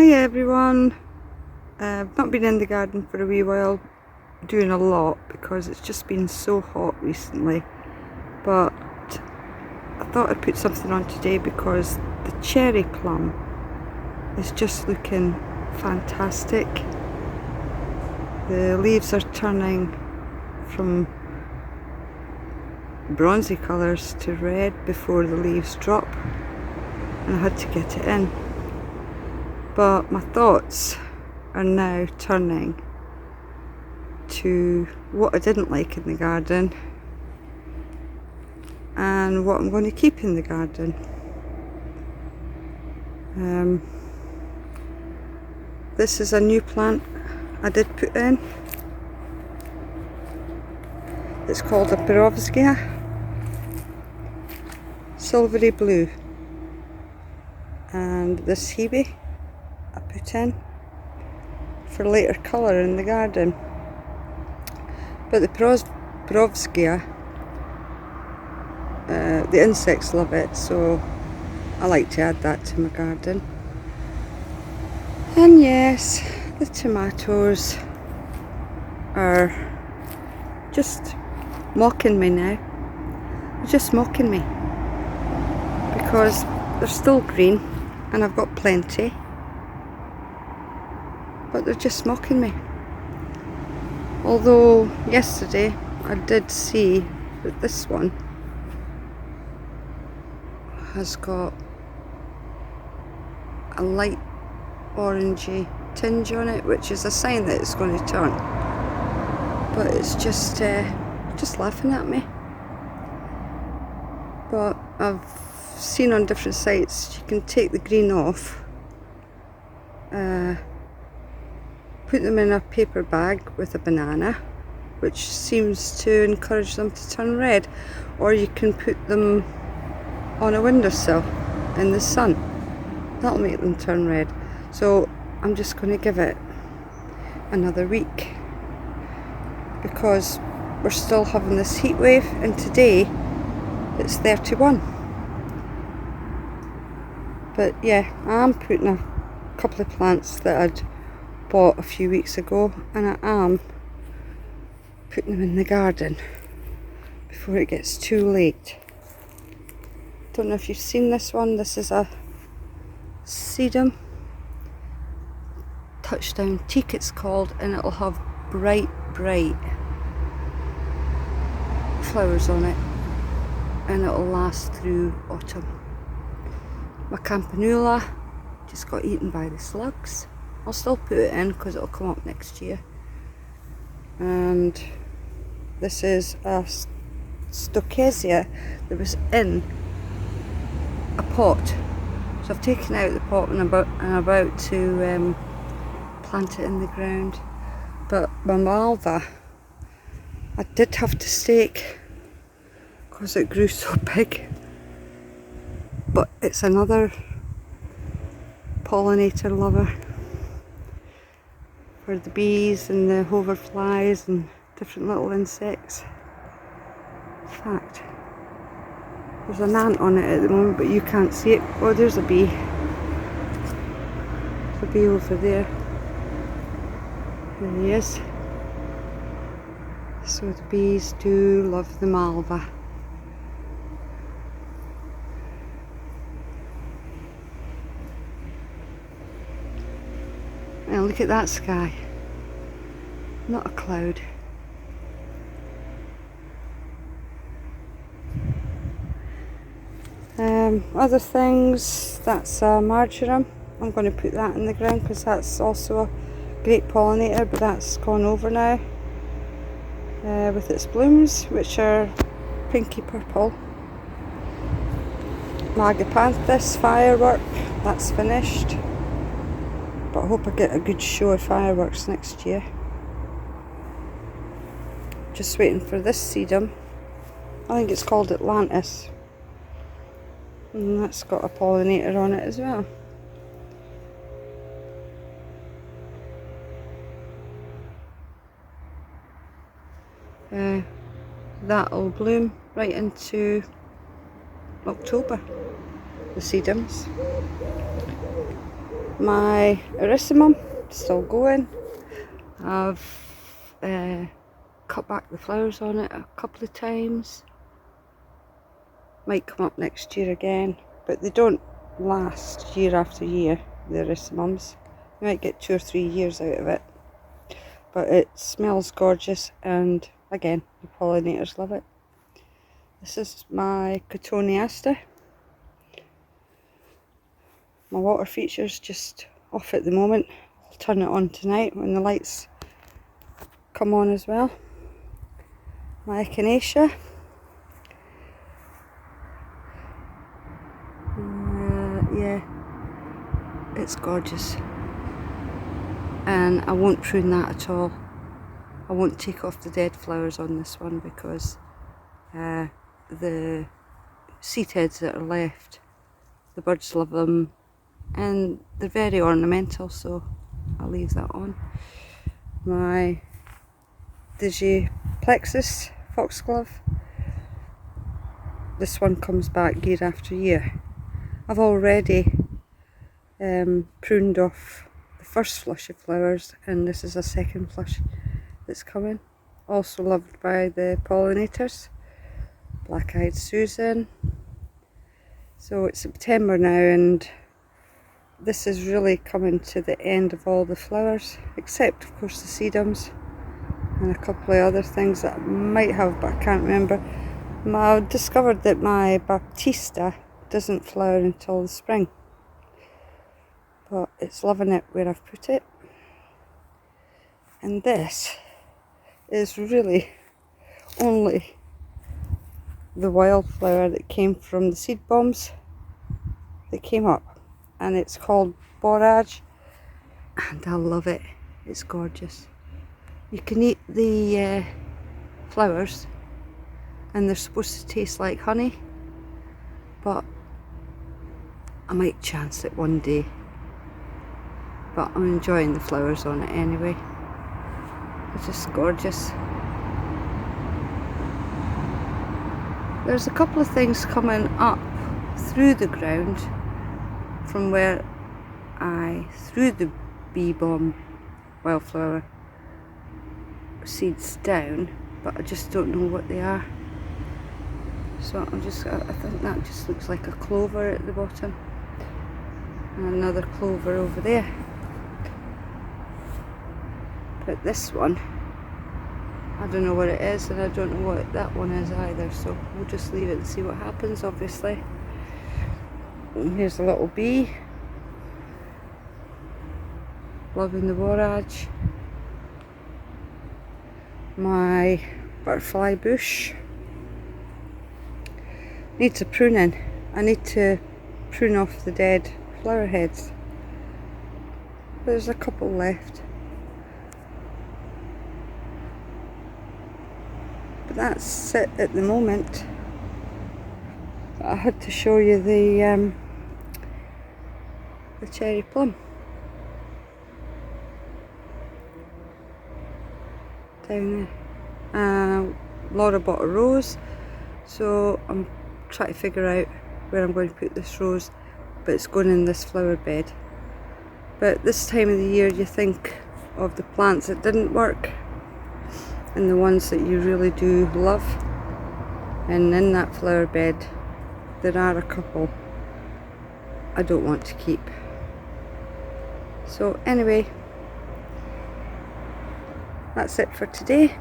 Hi everyone. I've not been in the garden for a wee while doing a lot because it's just been so hot recently, but I thought I'd put something on today because the cherry plum is just looking fantastic. The leaves are turning from bronzy colours to red before the leaves drop, and I had to get it in. But my thoughts are now turning to what I didn't like in the garden and what I'm going to keep in the garden. This is a new plant I did put in. It's called a Perovskia, silvery blue, and this hebe I put in for later colour in the garden. But the Perovskia, the insects love it, so I like to add that to my garden. And yes, the tomatoes are just mocking me now. They're just mocking me because they're still green and I've got plenty, but they're just mocking me. Although yesterday I did see that this one has got a light orangey tinge on it, which is a sign that it's going to turn. But it's just laughing at me. But I've seen on different sites you can take the green off, put them in a paper bag with a banana, which seems to encourage them to turn red, or you can put them on a windowsill in the sun. That'll make them turn red. So I'm just going to give it another week because we're still having this heat wave, and today it's 31. But yeah, I am putting a couple of plants that I'd bought a few weeks ago, and I am putting them in the garden before it gets too late. Don't know if you've seen this one. This is a sedum, touchdown teak it's called, and it'll have bright flowers on it, and it'll last through autumn. My campanula just got eaten by the slugs. I'll still put it in because it'll come up next year. And this is a stochassia that was in a pot, so I've taken out the pot and I'm about to plant it in the ground. But my malva I did have to stake because it grew so big. But it's another pollinator lover for the bees and the hoverflies and different little insects. In fact, there's an ant on it at the moment, but you can't see it. Oh, there's a bee. There's a bee over there. There he is. So the bees do love the malva. And look at that sky. Not a cloud. Other things, that's marjoram. I'm going to put that in the ground because that's also a great pollinator, but that's gone over now with its blooms, which are pinky purple. My agapanthus firework, that's finished, but I hope I get a good show of fireworks next year. Just waiting for this sedum. I think it's called Atlantis, and that's got a pollinator on it as well. That'll bloom right into October, the sedums. My erysimum still going. I've cut back the flowers on it a couple of times. Might come up next year again, but they don't last year after year, the erysimums. You might get 2 or 3 years out of it, but it smells gorgeous, and again, the pollinators love it. This is my cotoneaster. My water feature's just off at the moment. I'll turn it on tonight when the lights come on as well. My echinacea. Yeah, it's gorgeous. And I won't prune that at all. I won't take off the dead flowers on this one because the seed heads that are left, the birds love them and they're very ornamental, so I'll leave that on. My Digiplexus foxglove. This one comes back year after year. I've already pruned off the first flush of flowers, and this is a second flush that's coming. Also loved by the pollinators. Black-eyed Susan. So it's September now, and this is really coming to the end of all the flowers, except of course the sedums and a couple of other things that I might have, but I can't remember. I discovered that my Baptista doesn't flower until the spring, but it's loving it where I've put it. And this is really only the wildflower that came from the seed bombs that came up, and it's called borage, and I love it. It's gorgeous. You can eat the flowers and they're supposed to taste like honey, but I might chance it one day. But I'm enjoying the flowers on it anyway. It's just gorgeous. There's a couple of things coming up through the ground from where I threw the bee bomb wildflower seeds down, but I just don't know what they are. So I think that just looks like a clover at the bottom, and another clover over there. But this one, I don't know what it is, and I don't know what that one is either, so we'll just leave it and see what happens, obviously. And here's a little bee, loving the borage. My butterfly bush needs a pruning. I need to prune off the dead flower heads. There's a couple left. But that's it at the moment. I had to show you the cherry plum down there. Laura bought a rose, so I'm trying to figure out where I'm going to put this rose, but it's going in this flower bed. But this time of the year you think of the plants that didn't work and the ones that you really do love, and in that flower bed there are a couple I don't want to keep. So anyway, that's it for today.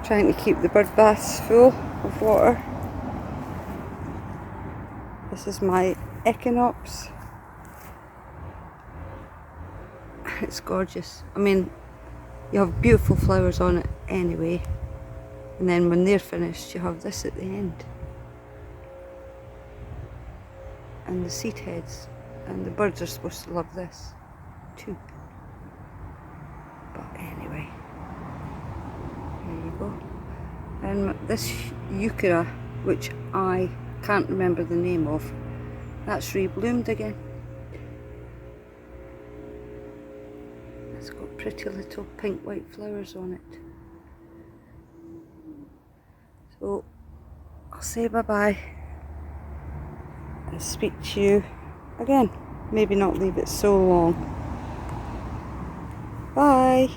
Trying to keep the bird baths full of water. This is my echinops. It's gorgeous. I mean, you have beautiful flowers on it anyway, and then when they're finished you have this at the end, and the seed heads, and the birds are supposed to love this too. But anyway, there you go. And this euchera, which I can't remember the name of, that's rebloomed again. It's got pretty little pink white flowers on it. So I'll say bye bye and speak to you again. Maybe not leave it so long. Bye.